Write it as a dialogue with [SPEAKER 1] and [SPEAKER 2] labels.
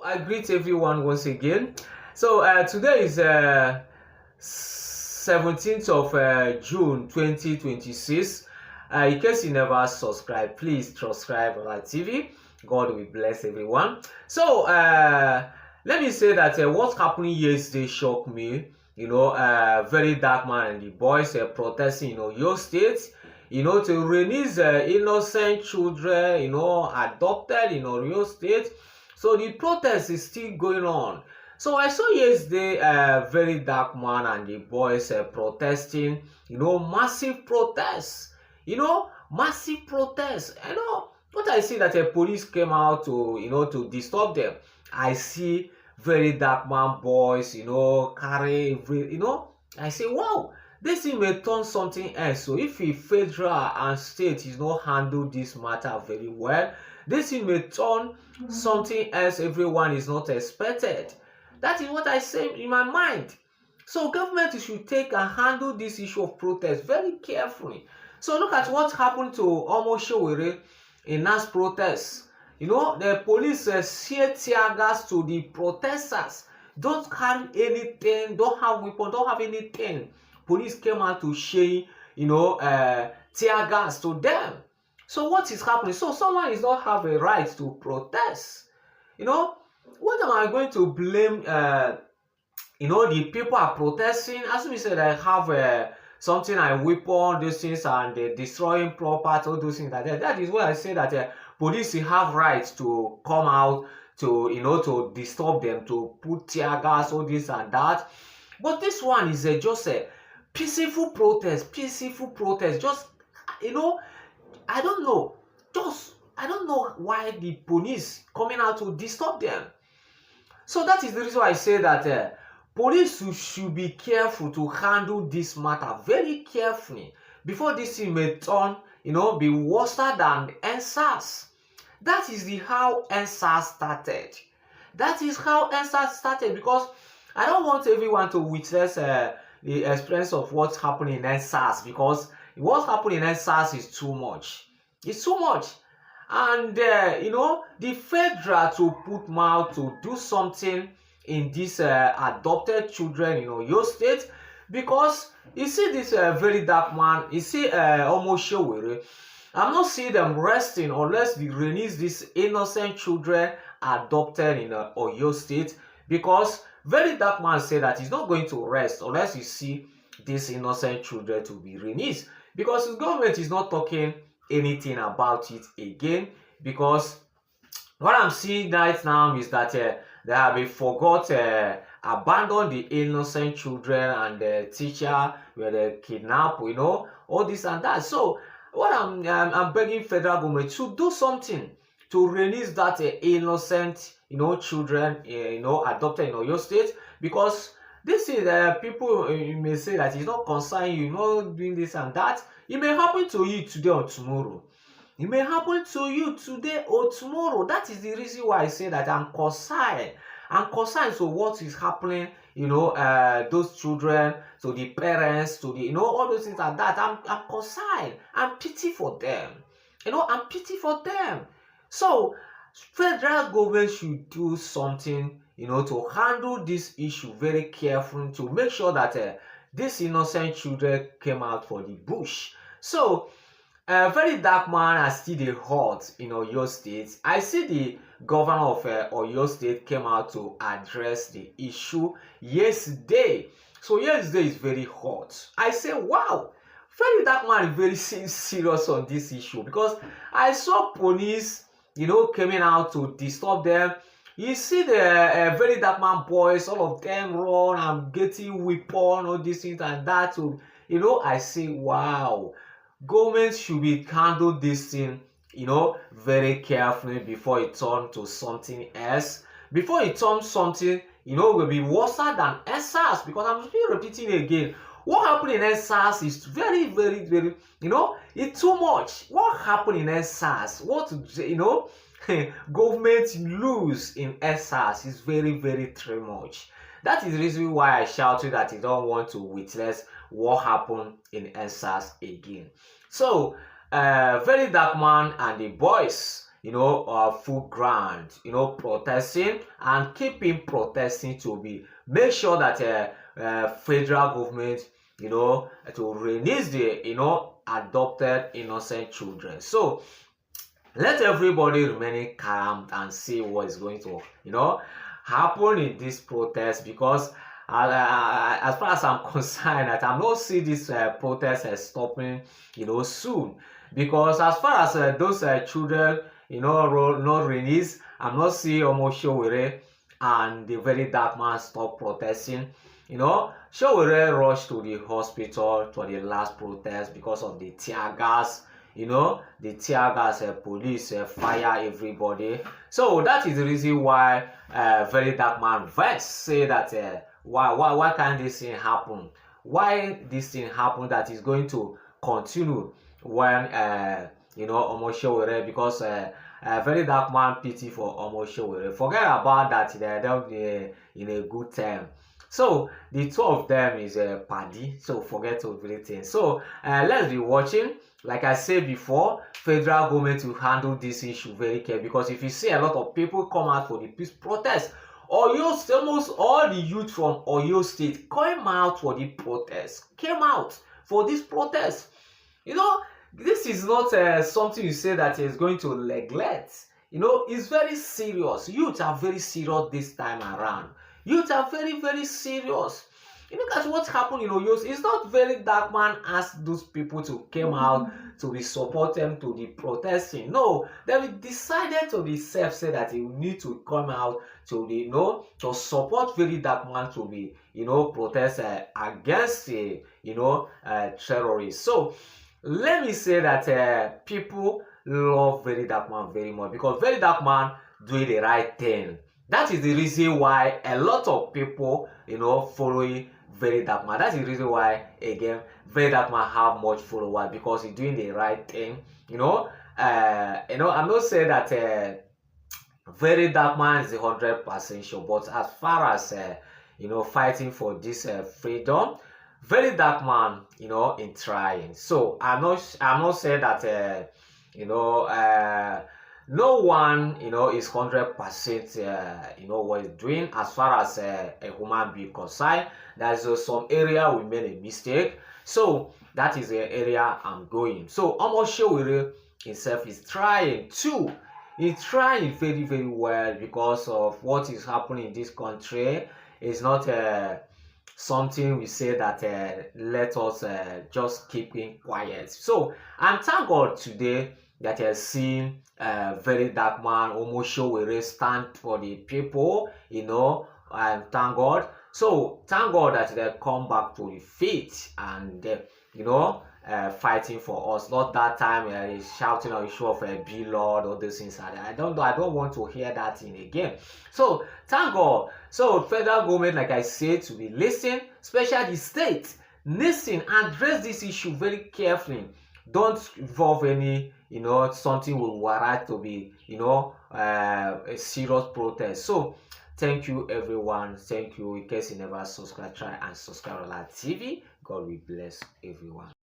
[SPEAKER 1] I greet everyone once again. So today is 17th of June 2026. In case you never subscribe, please subscribe on our TV. God will bless everyone. So let me say that what happened yesterday shocked me. Very dark man and the boys protesting in Oyo State. To release innocent children, adopted in Oyo State. So the protest is still going on. So I saw yesterday very dark man and the boys protesting, massive protests, massive protests. What I see that the police came out to disturb them. I see very dark man boys, carry, I say, wow, this thing may turn something else. So if the federal and state is not handle this matter very well, this thing may turn something else everyone is not expected. That is what I say in my mind. So government should take and handle this issue of protest very carefully. So look at what happened to Omoshowere in last protest. The police sear tear gas to the protesters. Don't carry anything, don't have weapon, don't have anything. Police came out to share, tear gas to them. So what is happening? So someone is not have a right to protest. What am I going to blame? The people are protesting. As we said, I have something like weapon, those things, and destroying property, all those things like that. That is why I say that police have rights to come out to to disturb them, to put tear gas, all this and that. But this one is just a peaceful protest. Just I don't know. I don't know why the police coming out to disturb them. So that is the reason why I say that police should be careful to handle this matter very carefully before this thing may turn, be worse than NSAS. That is how NSAS started. That is how NSAS started, because I don't want everyone to witness the experience of what's happening in NSAS, because what's happening in NSAS is too much. It's too much. And the federal to put mouth to do something in this adopted children in Oyo State, because you see this very dark man, you see Omoshowere. I'm not seeing them resting unless they release these innocent children adopted in Oyo State, because very dark man said that he's not going to rest unless you see these innocent children to be released, because his government is not talking anything about it again. Because what I'm seeing right now is that they have been forgot, abandon the innocent children, and the teacher where they kidnap, all this and that. So what I'm begging federal government to do something to release that innocent, children, adopted in Oyo State, because this is people, you may say that it's not concerning you, not doing this and that. It may happen to you today or tomorrow. It may happen to you today or tomorrow. That is the reason why I say that I'm concerned. I'm concerned to what is happening, those children, to the parents, to the, all those things like that. I'm concerned. I'm pity for them. I'm pity for them. So federal government should do something, to handle this issue very carefully, to make sure that these innocent children came out for the bush. So very dark man are still the hot in Oyo State. I see the governor of Oyo State came out to address the issue yesterday. So yesterday is very hot. I say, wow, very dark man is very serious on this issue, because I saw police, coming out to disturb them. You see the very dark man boys, all of them run and getting weapon, all these things and that. So, I say, wow, government should be handle this thing, very carefully before it turns to something else. Before it turns something, will be worse than NSAS, because I'm still repeating again. What happened in NSAS is very, very, very, it's too much. What happened in NSAS, government lose in NSAS is very, very too much. That is the reason why I shouted that I don't want to witness what happened in NSAS again. So, very dark man and the boys, full ground, protesting and keeping protesting to be make sure that federal government, to release the, adopted innocent children. So let everybody remain calm and see what is going to, happen in this protest, because as far as I'm concerned, that I'm not see this protest stopping, soon, because as far as those children, not released, I'm not seeing Showore and the very dark man stop protesting. Showore rushed to the hospital for the last protest because of the tear gas. The tear gas, police fire everybody. So that is the reason why very dark man vex say that why can't this thing happen? Why this thing happen that is going to continue when Showore, because very dark man pity for Showore. Forget about that, they'll be in a good time. So the two of them is paddy, so forget everything. So let's be watching. Like I said before, federal government will handle this issue very carefully, because if you see a lot of people come out for the peace protest, almost all the youth from Oyo State came out for the protest, came out for this protest. This is not something you say that is going to neglect. It's very serious. Youth are very serious this time around. Youth are very, very serious. Look at what happened in Oyo. It's not very dark man asked those people to come out to be support them to the protesting. No, they decided to be say that you need to come out to the to support very dark man to be protest against the terrorists. So let me say that people love very dark man very much, because very dark man doing the right thing. That is the reason why a lot of people, following very dark man. That's the reason why, again, very dark man have much followers, because he's doing the right thing. I'm not saying that very dark man is 100% sure, but as far as fighting for this freedom, very dark man, in trying. So I'm not saying that no one is 100% what he's doing as far as a human being concerned. There's some area we made a mistake, so that is the area I'm going. So Showore himself is trying too. He's trying very, very well, because of what is happening in this country. It's not something we say that let us just keep quiet. So and thank God today that you have seen very dark man Showore stand for the people, and thank God. So thank God that they come back to the faith and fighting for us. Not that time he's shouting on the show of be Lord, all those things. I don't want to hear that thing again. So thank God. So federal government, like I said, to be listening, especially the state, listen, address this issue very carefully. Don't involve any something will warrant to be a serious protest. So thank you everyone. Thank you. In case you never subscribe, try and subscribe on our TV. God will bless everyone.